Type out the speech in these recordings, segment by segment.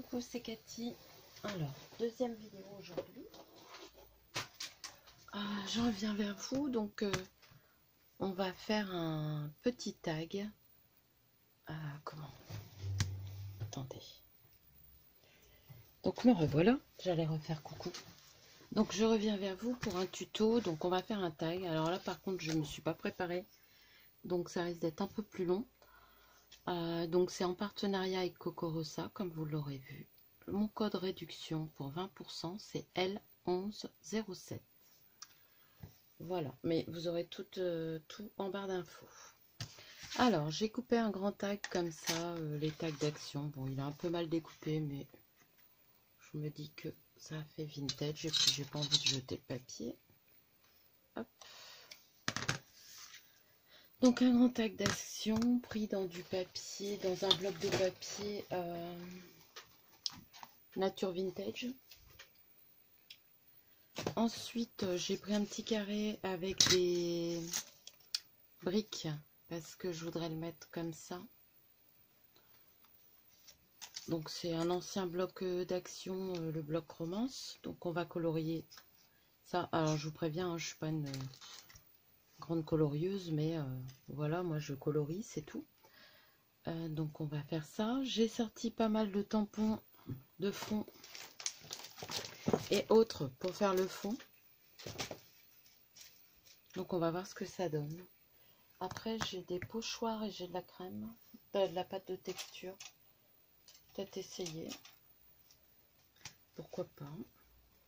Coucou, c'est Cathy. Alors, deuxième vidéo aujourd'hui. Je reviens vers vous. Donc, on va faire un petit tag. Comment? Attendez. Donc, me revoilà. J'allais refaire coucou. Donc, je reviens vers vous pour un tuto. Donc, on va faire un tag. Alors là, par contre, je ne me suis pas préparée. Donc, ça risque d'être un peu plus long. Donc, c'est en partenariat avec Cocorosa, comme vous l'aurez vu. Mon code réduction pour 20%, c'est L1107. Voilà, mais vous aurez tout en barre d'infos. Alors, j'ai coupé un grand tag comme ça, les tags d'action. Bon, il est un peu mal découpé, mais je me dis que ça fait vintage et puis j'ai pas envie de jeter le papier. Hop. Donc, un grand tag d'action pris dans du papier, dans un bloc de papier Nature Vintage. Ensuite, j'ai pris un petit carré avec des briques parce que je voudrais le mettre comme ça. Donc c'est un ancien bloc d'action, le bloc romance. Donc on va colorier ça. Alors je vous préviens, hein, je ne suis pas une grande colorieuse, mais voilà, moi je colorie, c'est tout. Donc on va faire ça. J'ai sorti pas mal de tampons de fond et autres pour faire le fond. Donc on va voir ce que ça donne. Après j'ai des pochoirs et j'ai de la crème, de la pâte de texture. Peut-être essayer. Pourquoi pas?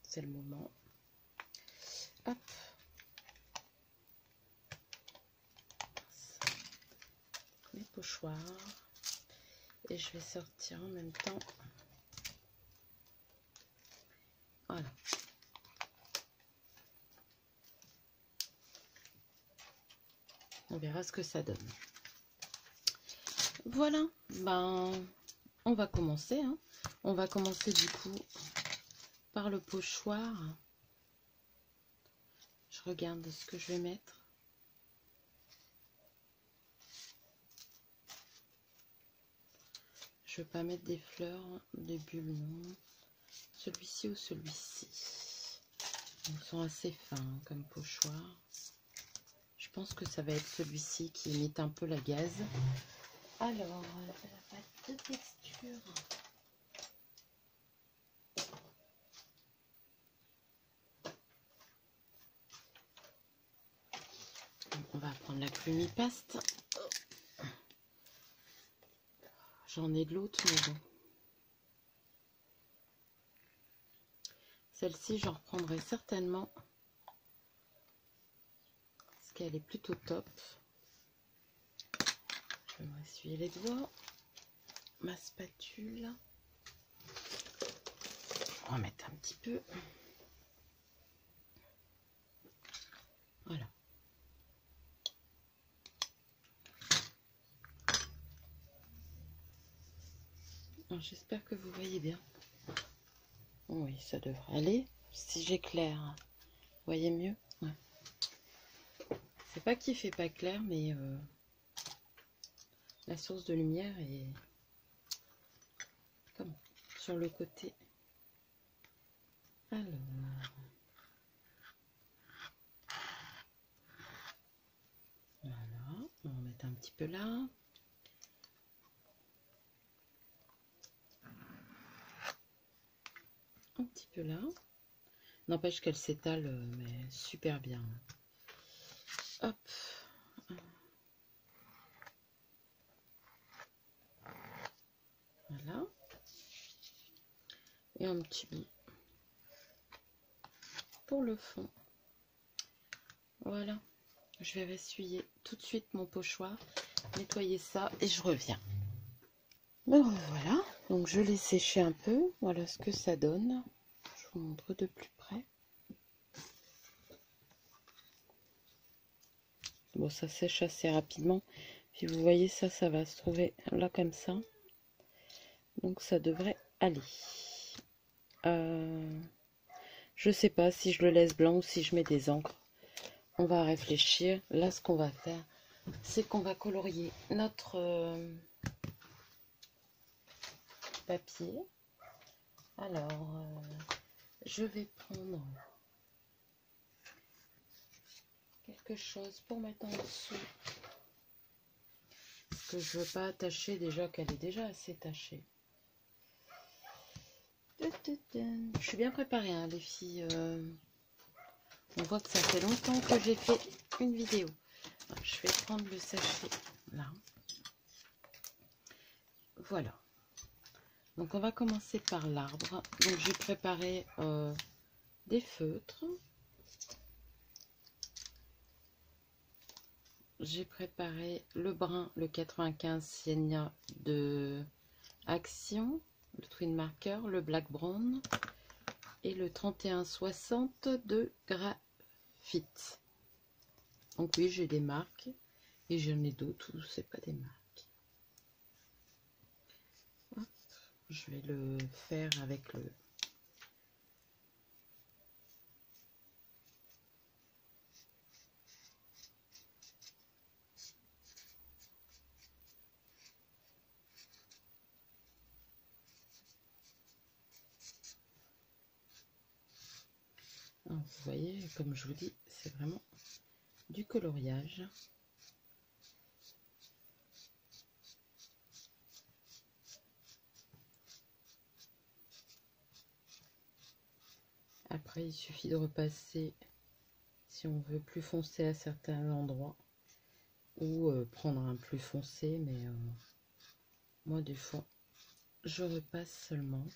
C'est le moment. Hop. Mes pochoirs. Et je vais sortir en même temps. Voilà. On verra ce que ça donne. Voilà. Ben, on va commencer. Hein. On va commencer du coup par le pochoir. Je regarde ce que je vais mettre. Je ne vais pas mettre des fleurs, des bulles, non. Celui-ci ou celui-ci. Ils sont assez fins comme pochoir. Je pense que ça va être celui-ci qui imite un peu la gaze. Alors, la pâte de texture. On va prendre la Clumi-Paste. J'en ai de l'autre, mais bon. Celle-ci, j'en reprendrai certainement. Parce qu'elle est plutôt top. Je vais m'essuyer les doigts. Ma spatule. On va mettre un petit peu. Voilà. J'espère que vous voyez bien. Oui, ça devrait aller. Si j'éclaire, vous voyez mieux? Ouais. C'est pas qu'il fait pas clair, mais la source de lumière est comme sur le côté. Alors, voilà, on va mettre un petit peu là. Un petit peu là. N'empêche qu'elle s'étale, mais super bien. Hop. Voilà. Et un petit bout pour le fond. Voilà. Je vais essuyer tout de suite mon pochoir, nettoyer ça et je reviens. Me revoilà. Donc je l'ai séché un peu. Voilà ce que ça donne. Je vous montre de plus près. Bon, ça sèche assez rapidement. Puis vous voyez ça, ça va se trouver là comme ça. Donc ça devrait aller. Je sais pas si je le laisse blanc ou si je mets des encres. On va réfléchir. Là, ce qu'on va faire, c'est qu'on va colorier notre papier. Alors, je vais prendre quelque chose pour mettre en dessous. Parce que je veux pas attacher déjà qu'elle est déjà assez tachée. Je suis bien préparée, hein, les filles. On voit que ça fait longtemps que j'ai fait une vidéo. Alors, je vais prendre le sachet là. Voilà. Donc on va commencer par l'arbre. Donc j'ai préparé des feutres. J'ai préparé le brun, le 95 Sienna de Action, le Twin Marker, le Black Brown et le 3160 de Graphite. Donc oui, j'ai des marques et j'en ai d'autres où c'est pas des marques. Hop, je vais le faire avec le... Alors, vous voyez, comme je vous dis, c'est vraiment du coloriage. Après, il suffit de repasser si on veut plus foncé à certains endroits ou prendre un plus foncé, mais moi des fois je repasse seulement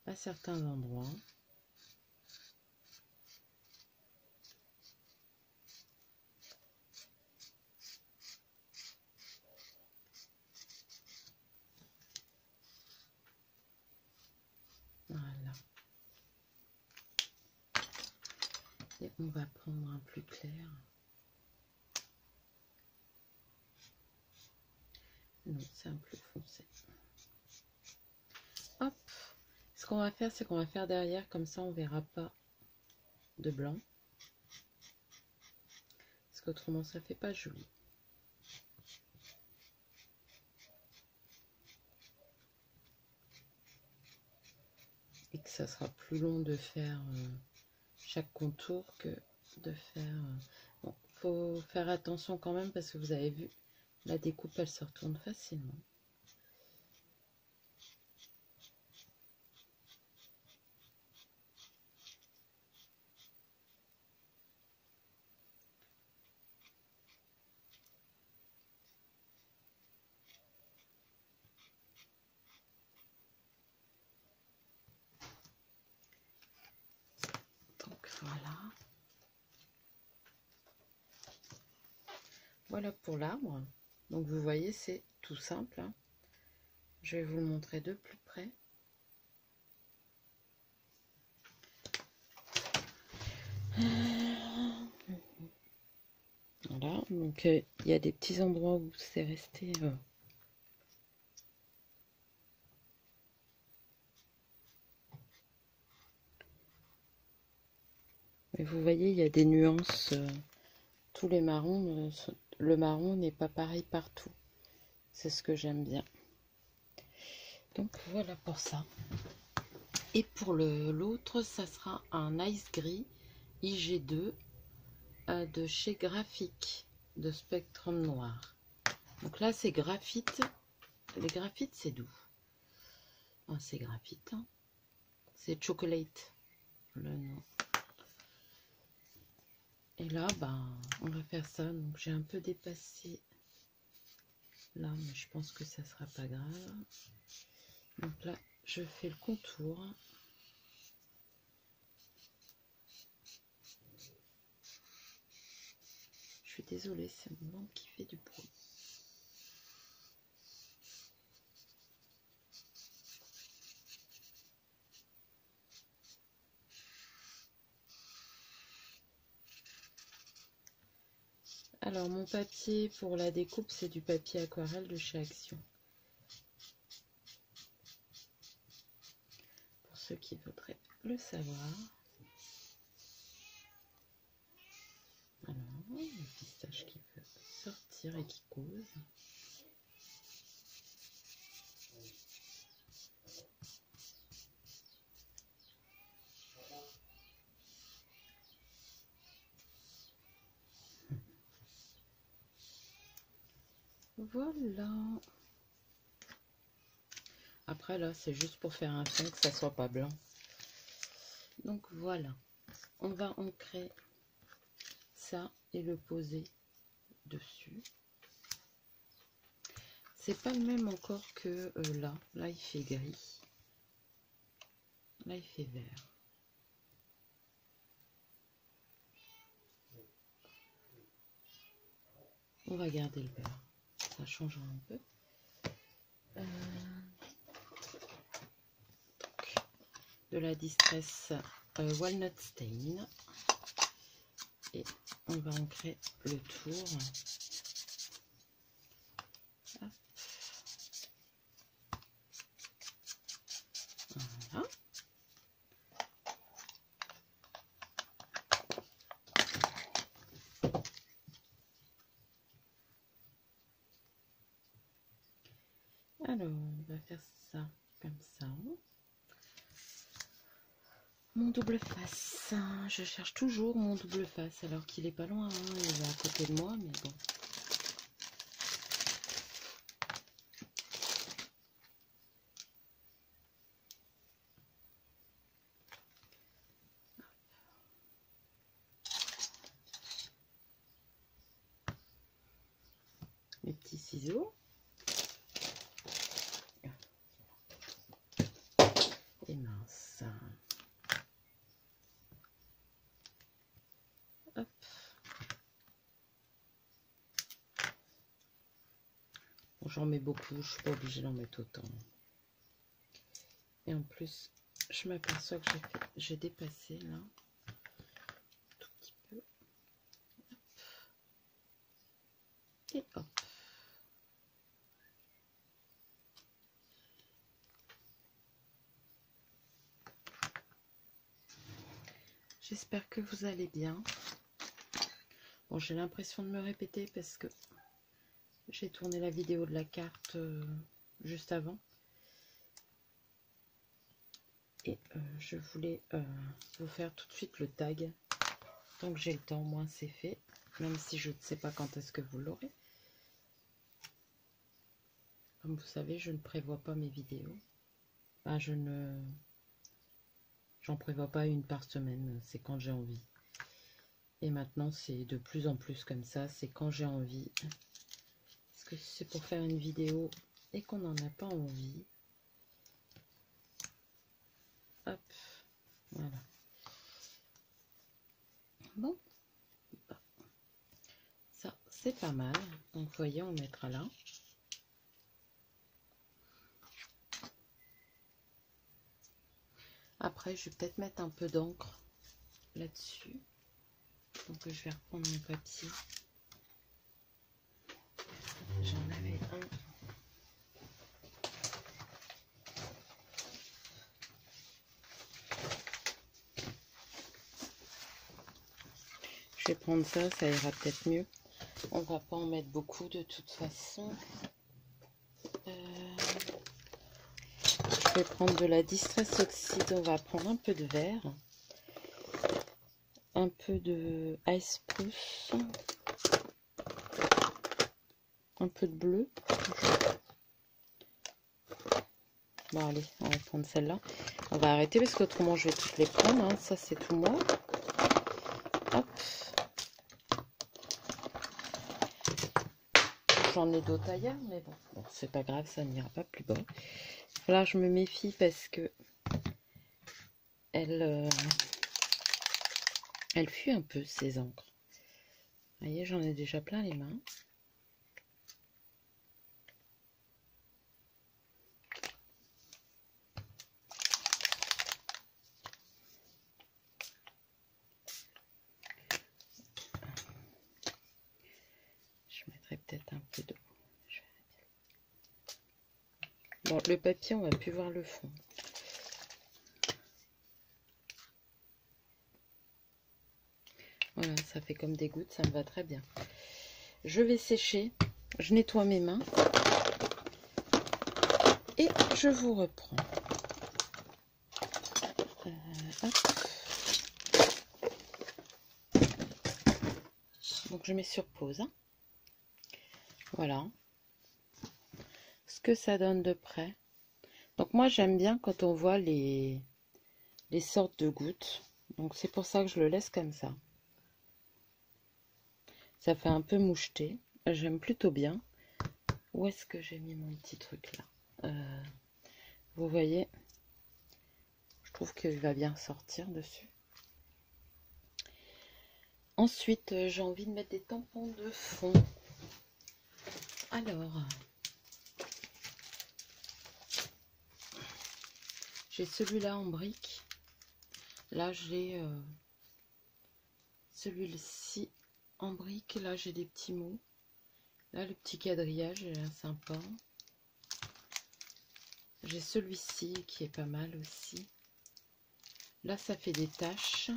à certains endroits. Voilà. Et on va prendre un plus clair. Non, c'est un plus foncé. Hop. Ce qu'on va faire, c'est qu'on va faire derrière, comme ça on verra pas de blanc. Parce qu'autrement ça fait pas joli. Et que ça sera plus long de faire chaque contour que de faire... Bon, faut faire attention quand même parce que vous avez vu, la découpe elle se retourne facilement. Donc voilà. Voilà pour l'arbre. Donc vous voyez, c'est tout simple, hein. Je vais vous le montrer de plus près. Voilà, donc il y a des petits endroits où c'est resté... Mais vous voyez, il y a des nuances. Tous les marrons, le marron n'est pas pareil partout. C'est ce que j'aime bien. Donc voilà pour ça. Et pour l'autre, ça sera un Ice Gris IG2 de chez Graphique, de Spectrum Noir. Donc là, c'est graphite. Les graphites, c'est doux. Ah, c'est graphite. Hein. C'est chocolate, le nom. Et là, ben, on va faire ça. Donc j'ai un peu dépassé là, mais je pense que ça sera pas grave. Donc là, je fais le contour. Je suis désolée, c'est mon lampe qui fait du bruit. Alors, mon papier pour la découpe, c'est du papier aquarelle de chez Action. Pour ceux qui voudraient le savoir. Alors, le pistache qui peut sortir et qui cause. Voilà. Après là, c'est juste pour faire un fond, que ça soit pas blanc. Donc voilà. On va ancrer ça et le poser dessus. C'est pas le même encore que là. Là, il fait gris. Là, il fait vert. On va garder le vert. Ça changera un peu. De la Distress Walnut Stain. Et on va ancrer le tour. Hop. Voilà. Alors, on va faire ça comme ça. Mon double face. Je cherche toujours mon double face alors qu'il est pas loin. Hein. Il est à côté de moi, mais bon. Mes petits ciseaux. Et mince. Hop. Bon, j'en mets beaucoup, je suis pas obligée d'en mettre autant. Et en plus, je m'aperçois que j'ai dépassé là. Tout petit peu. Hop. Et hop. J'espère que vous allez bien. Bon, j'ai l'impression de me répéter parce que j'ai tourné la vidéo de la carte juste avant. Et je voulais vous faire tout de suite le tag. Tant que j'ai le temps, au moins c'est fait. Même si je ne sais pas quand est-ce que vous l'aurez. Comme vous savez, je ne prévois pas mes vidéos. Enfin, j'en prévois pas une par semaine, c'est quand j'ai envie. Et maintenant, c'est de plus en plus comme ça, c'est quand j'ai envie. Parce que c'est pour faire une vidéo et qu'on n'en a pas envie. Hop, voilà. Bon, ça c'est pas mal. Donc, vous voyez, on mettra là. Après, je vais peut-être mettre un peu d'encre là-dessus. Donc, je vais reprendre mon papier. J'en avais un. Je vais prendre ça, ça ira peut-être mieux. On va pas en mettre beaucoup de toute façon. Je vais prendre de la Distress Oxide. On va prendre un peu de vert. Un peu de Ice Spruce. Un peu de bleu. Bon allez, on va prendre celle-là. On va arrêter parce qu'autrement je vais toutes les prendre. Hein. Ça c'est tout moi. Hop. J'en ai d'autres ailleurs, mais bon, c'est pas grave, ça n'ira pas plus bas. Là, je me méfie parce que elle fuit un peu ces encres. Vous voyez, j'en ai déjà plein les mains. Je mettrai peut-être un peu d'eau. Bon, le papier, on va plus voir le fond. Voilà, ça fait comme des gouttes, ça me va très bien. Je vais sécher, je nettoie mes mains et je vous reprends. Hop. Donc je mets sur pause. Hein. Voilà. que ça donne de près. Donc moi j'aime bien quand on voit les sortes de gouttes. Donc c'est pour ça que je le laisse comme ça. Ça fait un peu moucheté. J'aime plutôt bien. Où est-ce que j'ai mis mon petit truc là? Vous voyez, je trouve qu'il va bien sortir dessus. Ensuite, j'ai envie de mettre des tampons de fond. Alors, j'ai celui-là en brique. Là, j'ai celui-ci en brique. Là, j'ai des petits mots. Là, le petit quadrillage est sympa. J'ai celui-ci qui est pas mal aussi. Là, ça fait des taches.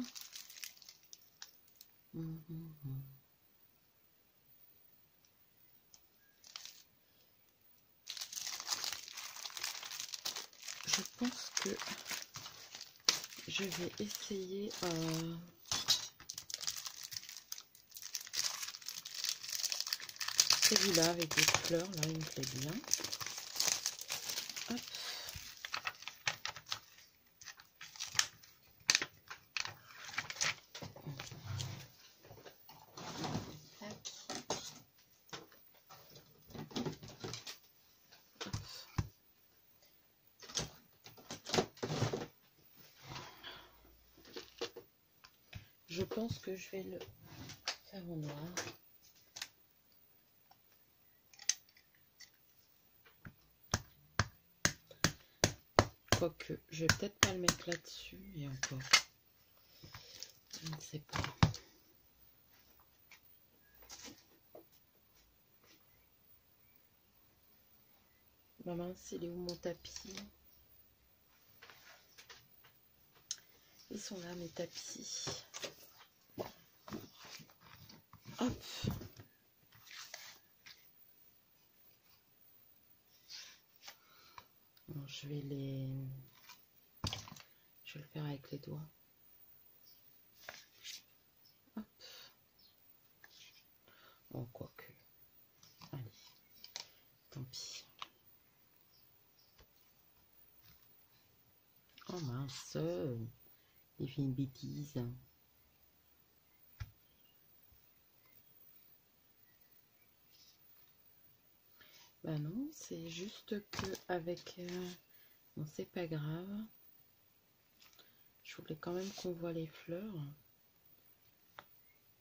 Je pense que je vais essayer celui-là avec des fleurs. Là, il me plaît bien. Hop. Je pense que je vais le faire en noir. Quoique, je vais peut-être pas le mettre là-dessus, et encore. Je ne sais pas. Ma mince, il est où mon tapis? Ils sont là, mes tapis. Hop. Alors, je vais le faire avec les doigts. Hop. Bon, quoique. Allez. Tant pis. Oh mince. Il fait une bêtise. Bah non, c'est juste que avec... bon, c'est pas grave. Je voulais quand même qu'on voit les fleurs.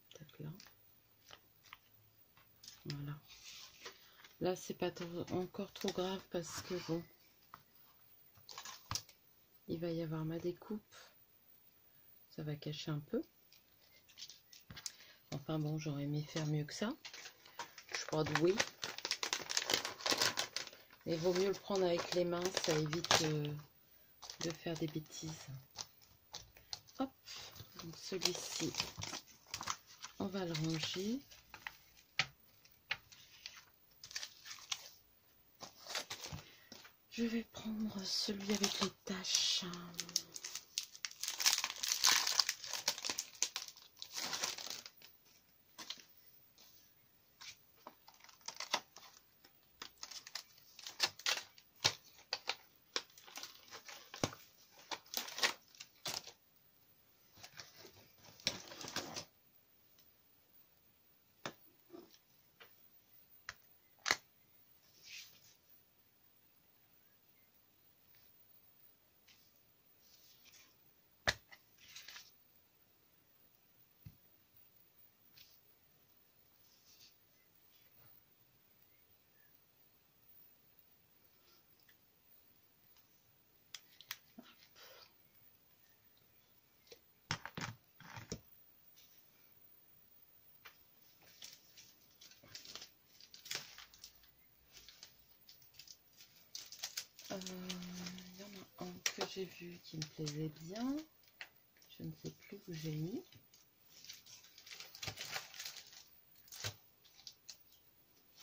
Peut-être là. Voilà. Là, c'est pas encore trop grave parce que bon, il va y avoir ma découpe. Ça va cacher un peu. Enfin bon, j'aurais aimé faire mieux que ça. Je suis pas douée. Mais il vaut mieux le prendre avec les mains, ça évite de faire des bêtises. Hop, donc celui-ci, on va le ranger. Je vais prendre celui avec les taches. Il y en a un que j'ai vu qui me plaisait bien. Je ne sais plus où j'ai mis.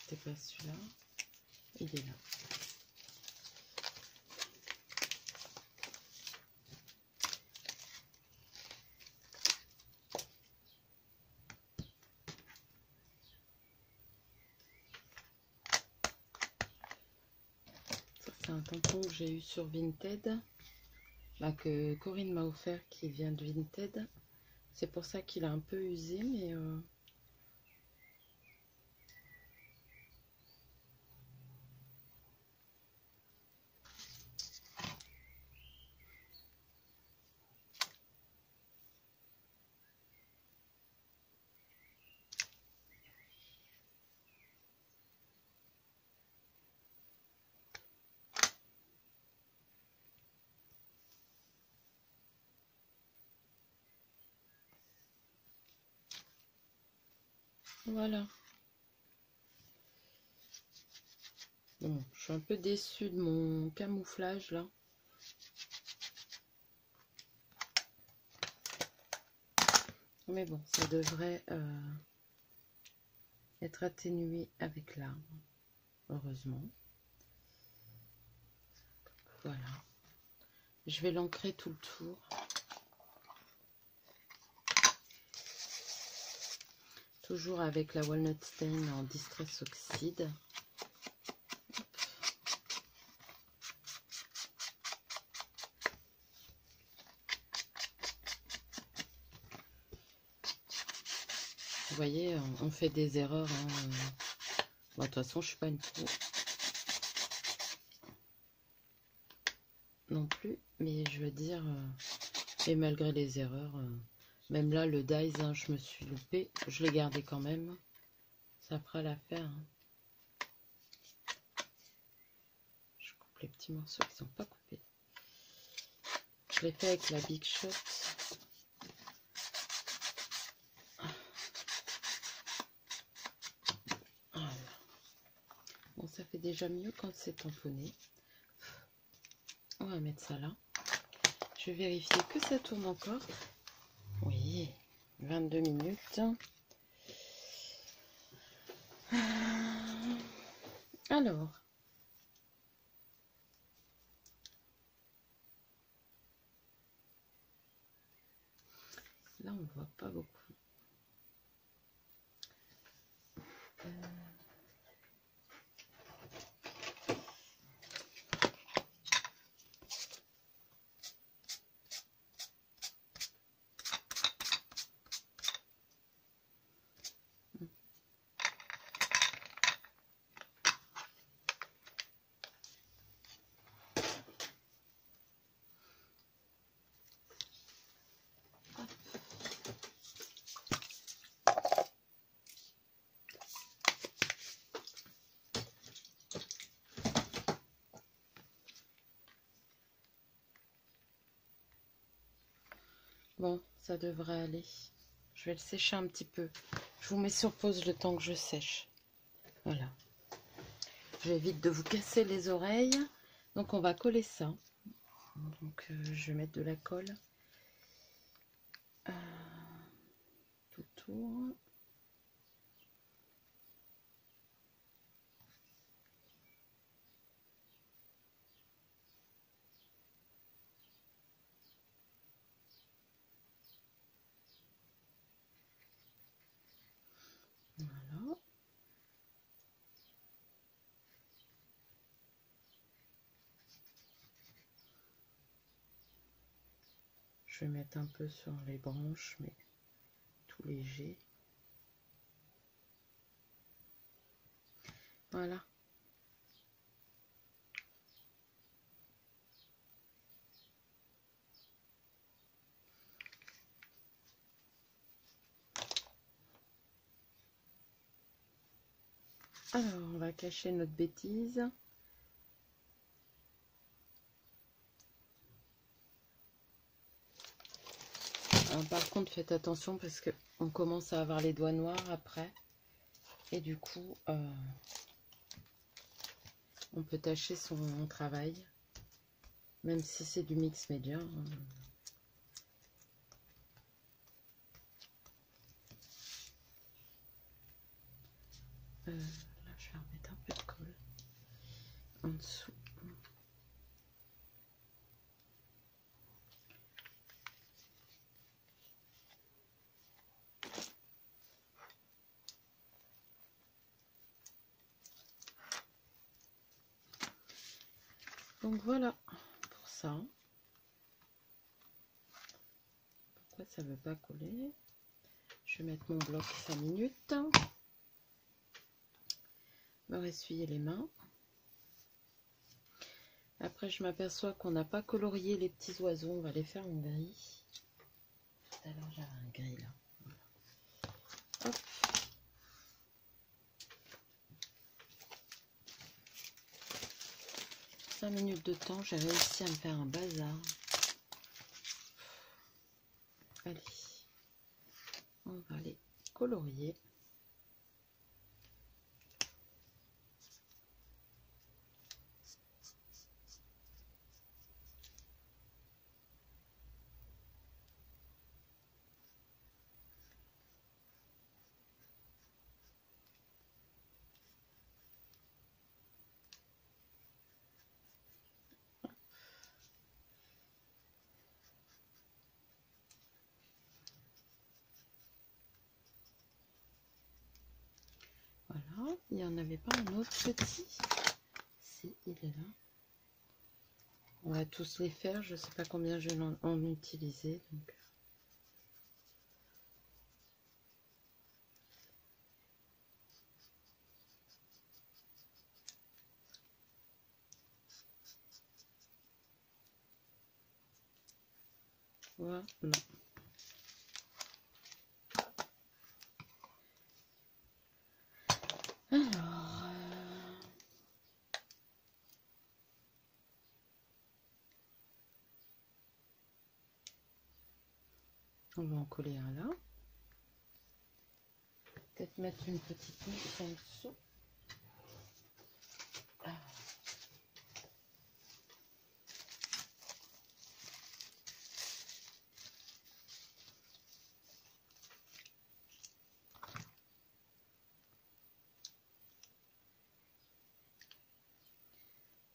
C'est pas celui-là. Il est là. c'est un tampon que j'ai eu sur Vinted, là, que Corinne m'a offert, qui vient de Vinted. C'est pour ça qu'il a un peu usé, mais voilà. Bon, je suis un peu déçue de mon camouflage là. Mais bon, ça devrait être atténué avec l'arbre, heureusement. Voilà. Je vais l'ancrer tout le tour. Toujours avec la Walnut Stain en Distress Oxide. Vous voyez, on fait des erreurs. Hein. Bon, de toute façon, je suis pas une pro non plus, mais je veux dire, et malgré les erreurs, même là, le dies, hein, je me suis loupée. Je l'ai gardé quand même. Ça fera l'affaire. Hein. Je coupe les petits morceaux qui sont pas coupés. Je l'ai fait avec la Big Shot. Voilà. Bon, ça fait déjà mieux quand c'est tamponné. On va mettre ça là. Je vais vérifier que ça tourne encore. Oui, 22 minutes. Alors. Là, on ne voit pas beaucoup. Bon, ça devrait aller. Je vais le sécher un petit peu. Je vous mets sur pause le temps que je sèche. Voilà. J'évite de vous casser les oreilles. Donc, on va coller ça. Donc, je vais mettre de la colle tout autour. Voilà. Je vais mettre un peu sur les branches, mais tout léger. Voilà. Alors, on va cacher notre bêtise. Alors, par contre, faites attention parce que on commence à avoir les doigts noirs après. Et du coup, on peut tâcher son travail. Même si c'est du mix média. Là, je vais remettre un peu de colle en dessous. Donc voilà pour ça. Pourquoi ça veut pas coller? Je vais mettre mon bloc 5 minutes. Me ressuyer les mains. Après je m'aperçois qu'on n'a pas colorié les petits oiseaux, on va les faire en gris. Tout à l'heure j'avais un gris là. Voilà. Hop. 5 minutes de temps, j'ai réussi à me faire un bazar. Allez, on va les colorier. Voilà, il n'y en avait pas un autre petit. Si, il est là. On va tous les faire, je ne sais pas combien je vais en utiliser. Donc. Voilà. Alors, on va en coller un là. Peut-être mettre une petite mousse en dessous.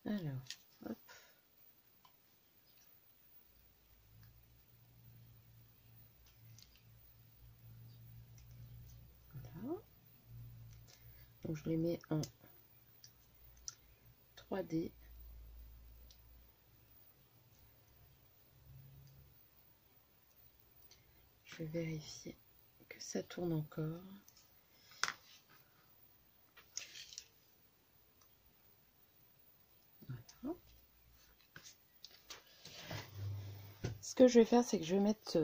Alors, hop. Voilà. Donc je les mets en 3D. Je vais vérifier que ça tourne encore. Voilà. Ce que je vais faire, c'est que je vais mettre...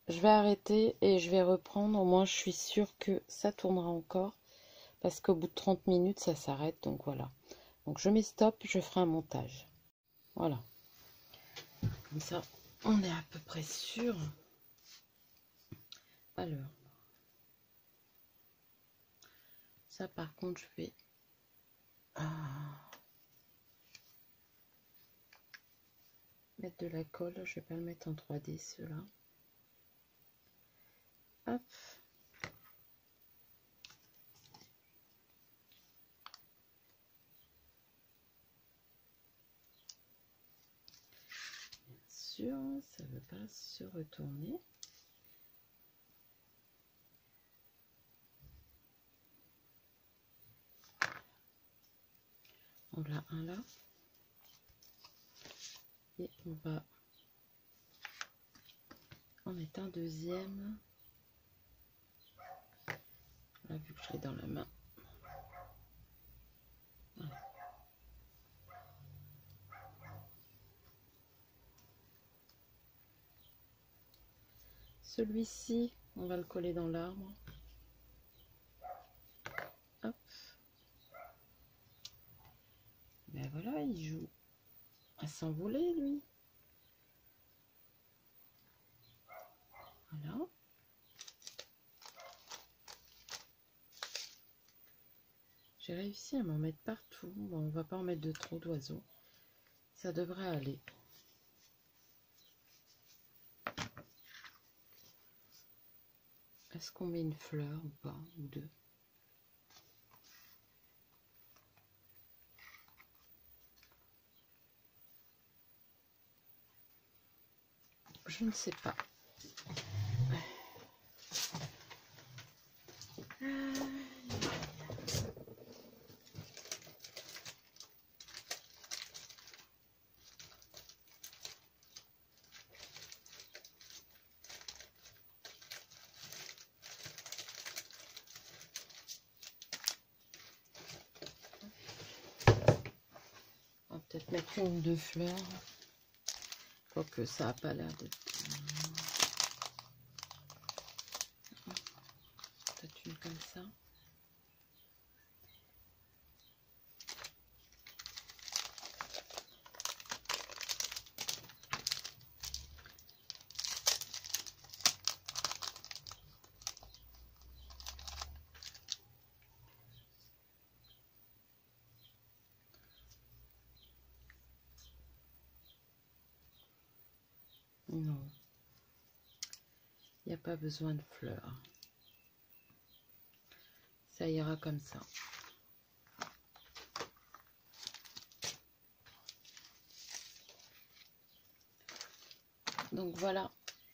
je vais arrêter et je vais reprendre. Au moins, je suis sûre que ça tournera encore. Parce qu'au bout de 30 minutes, ça s'arrête. Donc voilà. Donc je mets stop, je ferai un montage. Voilà. Comme ça, on est à peu près sûr. Alors. Ça, par contre, je vais... mettre de la colle. Je vais pas le mettre en 3D, ceux-là. Hop. Bien sûr, ça ne veut pas se retourner. On l'a un là. Et on va en mettre un deuxième. Là, vu que je l'ai dans la main. Voilà. Celui-ci, on va le coller dans l'arbre. Hop. Ben voilà, il joue à s'envoler, lui. Voilà. J'ai réussi à m'en mettre partout. Bon, on va pas en mettre de trop d'oiseaux. Ça devrait aller. Est-ce qu'on met une fleur ou pas? Ou deux? Je ne sais pas. mettre une ou deux fleurs. Quoique ça n'a pas l'air d'être... Peut-être une comme ça. Non, il n'y a pas besoin de fleurs. Ça ira comme ça. Donc voilà,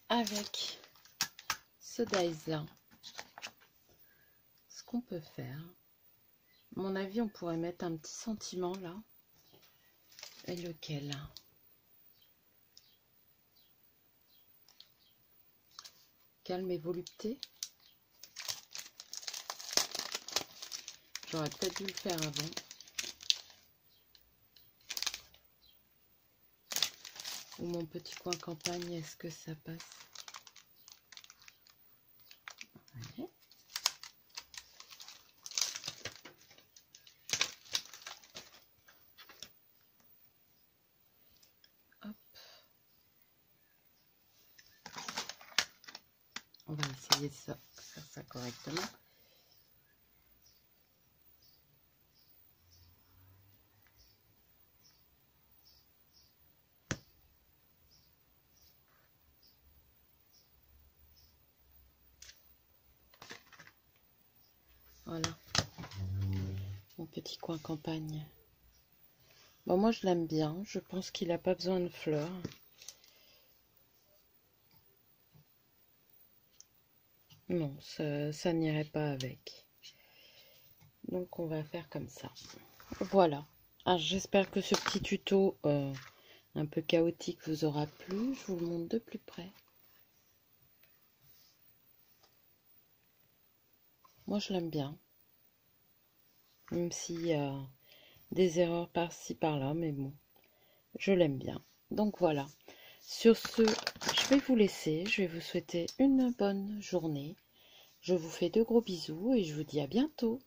avec ce dies là, ce qu'on peut faire, à mon avis, on pourrait mettre un petit sentiment là. Et lequel? Calme et volupté. J'aurais peut-être dû le faire avant. Ou mon petit coin campagne, est-ce que ça passe? Ouais. Hop. On va essayer de faire ça correctement. Voilà, mon petit coin campagne. Bon, moi je l'aime bien, je pense qu'il n'a pas besoin de fleurs. Non, ça n'irait pas avec. Donc on va faire comme ça. Voilà. Alors j'espère que ce petit tuto un peu chaotique vous aura plu. Je vous le montre de plus près. Moi je l'aime bien. Même s'il y a des erreurs par-ci par-là, mais bon, je l'aime bien. Donc voilà. Sur ce, je vais vous laisser. Je vais vous souhaiter une bonne journée. Je vous fais de gros bisous et je vous dis à bientôt.